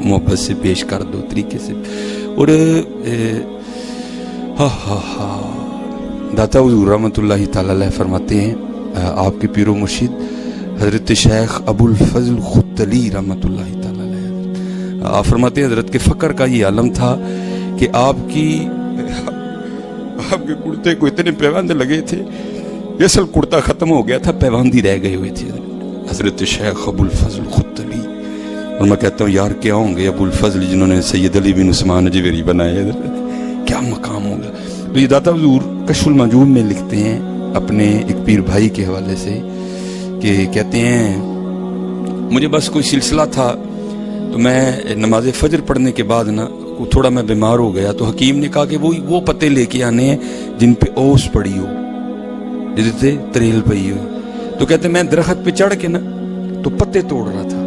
محبت سے پیش کر دو طریقے سے. اور داتا حضور رحمۃ اللہ تعالی علیہ فرماتے ہیں آپ کے پیر و مرشد حضرت شیخ ابو الفضل خطلی رحمۃ اللہ تعالی علیہ آپ فرماتے ہیں حضرت کے فقر کا یہ عالم تھا کہ آپ کے کرتے کو اتنے پیوند لگے تھے، اصل کرتا ختم ہو گیا تھا، پیوندی رہ گئے ہوئے تھے حضرت شیخ ابو الفضل خطلی. اور میں کہتا ہوں یار کیا ہوں گے ابو الفضل جنہوں نے سید علی بن عثمان اجویری بنائے، کیا مقام ہوگا. تو یہ داتا حضور کشف المعجوب میں لکھتے ہیں اپنے ایک پیر بھائی کے حوالے سے کہ کہتے ہیں مجھے بس کوئی سلسلہ تھا تو میں نماز فجر پڑھنے کے بعد نا تھوڑا میں بیمار ہو گیا تو حکیم نے کہا کہ وہ پتے لے کے آنے ہیں جن پہ اوس پڑی ہو، جسے تریل پئی ہو. تو کہتے ہیں میں درخت پہ چڑھ کے نا تو پتے توڑ رہا تھا،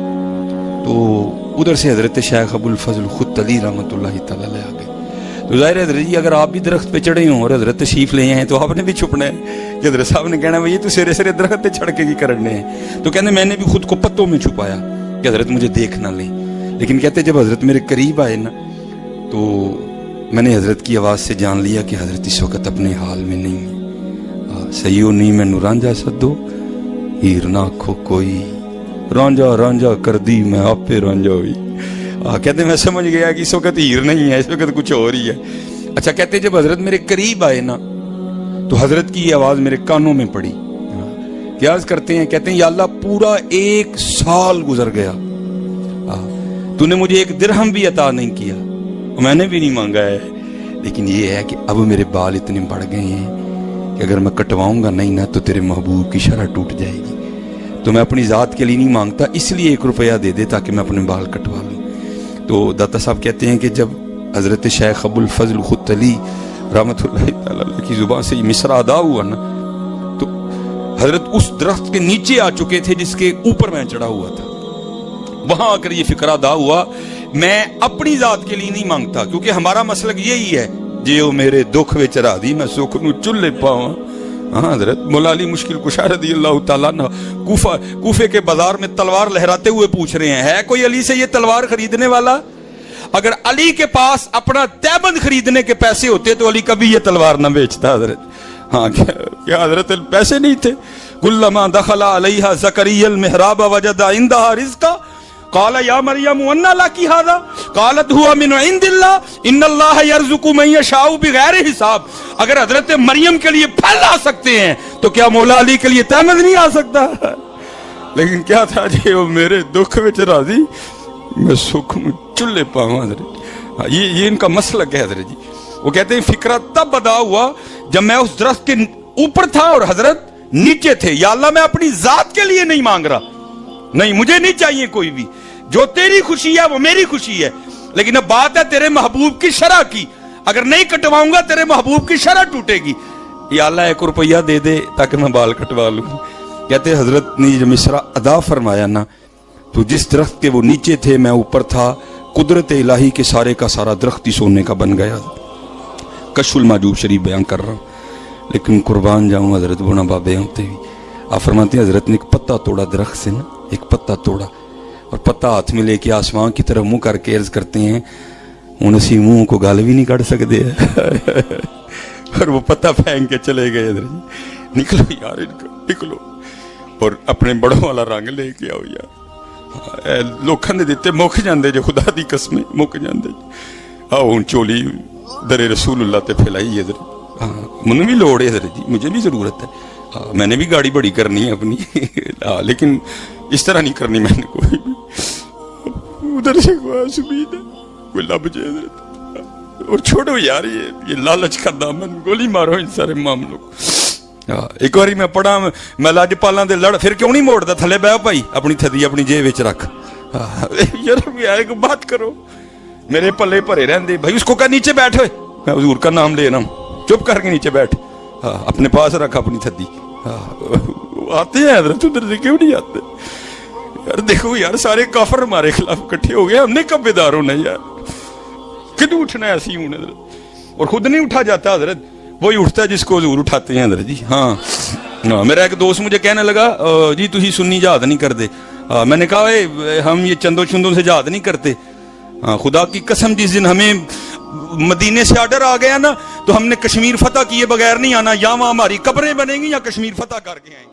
تو ادھر سے حضرت شیخ ابو الفضل خطلی رحمۃ اللہ تعالی علیہ آ گئے. تو ظاہر ہے حضرت جی اگر آپ بھی درخت پہ چڑھے ہوں اور حضرت تشریف لے ہیں تو آپ نے بھی چھپنا ہے کہ حضرت صاحب نے کہنا ہے یہ تو سرے سرے درخت پہ چڑھ کے کی کرنے ہیں. تو کہتے میں نے بھی خود کو پتوں میں چھپایا کہ حضرت مجھے دیکھ نہ لیں. لیکن کہتے جب حضرت میرے قریب آئے نا تو میں نے حضرت کی آواز سے جان لیا کہ حضرت اس وقت اپنے حال میں نہیں ہے. سیو نہیں میں نو رانجا سدو ہیر نہ کھو کوئی، رانجا رانجا کر دی میں آپ پہ رانجا ہوئی. کہتے میں سمجھ گیا کہ اس وقت ہیر نہیں ہے، اس وقت کچھ اور ہی ہے. اچھا کہتے جب حضرت میرے قریب آئے نا تو حضرت کی یہ آواز میرے کانوں میں پڑی. کیا عرض کرتے ہیں؟ کہتے ہیں یا اللہ پورا 1 سال گزر گیا، تو نے مجھے 1 درہم بھی عطا نہیں کیا، میں نے بھی نہیں مانگا ہے. لیکن یہ ہے کہ اب میرے بال اتنے بڑھ گئے ہیں کہ اگر میں کٹواؤں گا نہیں نا تو تیرے محبوب کی شرح ٹوٹ جائے گی. تو میں اپنی ذات کے لیے نہیں مانگتا، اس لیے 1 روپیہ دے دے تاکہ میں اپنے بال کٹوا لوں. تو داتا صاحب کہتے ہیں کہ جب حضرت شیخ ابو الفضل خطلی رحمۃ اللہ تعالی علیہ کی زبان سے یہ مصرع ادا ہوا نا تو حضرت اس درخت کے نیچے آ چکے تھے جس کے اوپر میں چڑھا ہوا تھا. وہاں آ کر یہ فکر ادا ہوا میں اپنی ذات کے لیے نہیں مانگتا، کیونکہ ہمارا مسلک یہی ہے جیو میرے دکھ وچ راضی میں سکھ نو چلے پاواں. ہاں حضرت مولا علی مشکل کشا رضی اللہ تعالیٰ عنہ کوفے کے بازار میں تلوار لہراتے ہوئے پوچھ رہے ہیں ہے کوئی علی سے یہ تلوار خریدنے والا؟ اگر علی کے پاس اپنا تیبند خریدنے کے پیسے ہوتے تو علی کبھی یہ تلوار نہ بیچتا حضرت. ہاں کیا حضرت پیسے نہیں تھے؟ کلما دخل علیہا زکریا المحراب وجد عندها رزقا قال یا مریم انا لکی ھذا قالت هو من عند اللہ ان اللہ یرزق من یشاء بغیر حساب. اگر حضرت مریم کے لیے پھل آ سکتے ہیں تو کیا مولا علی کے لیے تیمد نہیں آ سکتا؟ لیکن کیا تھا جی وہ میرے دکھ وچ راضی میں سکھ میں چلے پاواں. حضرت یہ ان کا مسلک ہے حضرت جی. وہ کہتے ہیں فکرہ تب ادا ہوا جب میں اس درخت کے اوپر تھا اور حضرت نیچے تھے. یا اللہ میں اپنی ذات کے لیے نہیں مانگ رہا، نہیں مجھے نہیں چاہیے کوئی بھی، جو تیری خوشی ہے وہ میری خوشی ہے. لیکن اب بات ہے تیرے محبوب کی شرح کی، اگر نہیں کٹواؤں گا تیرے محبوب کی شرح ٹوٹے گی. یا اللہ 1 روپیہ دے دے تاکہ میں بال کٹوا لوں. کہتے حضرت نے جب مصرع ادا فرمایا نا تو جس درخت کے وہ نیچے تھے میں اوپر تھا، قدرت الہی کے سارے کا سارا درخت ہی سونے کا بن گیا. کشف المعجوب شریف بیان کر رہا ہوں، لیکن قربان جاؤں حضرت بونا بابے ہوتے بھی آپ فرماتے ہیں حضرت نے ایک پتا توڑا درخت سے نا، ایک پتا توڑا اور پتا ہاتھ میں لے کے آسمان کی طرف منہ کر کے عرض کرتے ہیں ہوں اسی منہ کو گال بھی نہیں کر سکتے اور وہ پتا پھینک کے چلے گئے. حضرت نکلو یار نکلو اور اپنے بڑوں والا رنگ لے کے آؤ یار. لوکاں دے دیتے مک جاندے جو خدا دی قسمیں مک جاندے. آؤ ہوں چولی در رسول اللہ تے پھیلائی حضرت. ہاں منہ بھی لوڑ ہے حضرت جی، مجھے بھی ضرورت ہے. میں نے بھی گاڑی بڑی کرنی ہے اپنی لیکن اس طرح نہیں کرنی میں نے کوئی بھی. ادھر سے امید ہے کوئی لب جائے حضرت. اور چھوڑو یار یہ لالچ کا دامن، گولی مارو ان سارے معاملوں کو. ایک باری میں پڑھا میں لاجپالاں دے لڑ پھر کیوں نہیں موڑتا تھلے بہ بھائی اپنی تھدی اپنی جیب وچ رکھ. یار ایک بات کرو میرے پلے بھرے رہندے بھائی. اس کو کہا نیچے بیٹھ ہوئے میں حضور کا نام لے رہا ہوں، چپ کر کے نیچے بیٹھ، اپنے پاس رکھ اپنی تھدی. آتے ہیں حضرت ادھر سے کیوں نہیں آتے یار؟ دیکھو یار سارے کافر ہمارے خلاف اکٹھے ہو گئے، ہم نے کب بیدار ہونا یار؟ کدو اٹھنا ہے ایسی ہوں حضرت؟ اور خود نہیں اٹھا جاتا حضرت، وہی اٹھتا ہے جس کو حضور اٹھاتے ہیں حضرت جی. ہاں میرا ایک دوست مجھے کہنے لگا جی تسی سنی جہاد نہیں کرتے. میں نے کہا ہم یہ چندوں چندوں سے جہاد نہیں کرتے. ہاں خدا کی قسم جس دن ہمیں مدینے سے آرڈر آ گیا نا تو ہم نے کشمیر فتح کیے بغیر نہیں آنا، یا وہاں ہماری قبریں بنیں گی یا کشمیر فتح کر کے آئیں گے.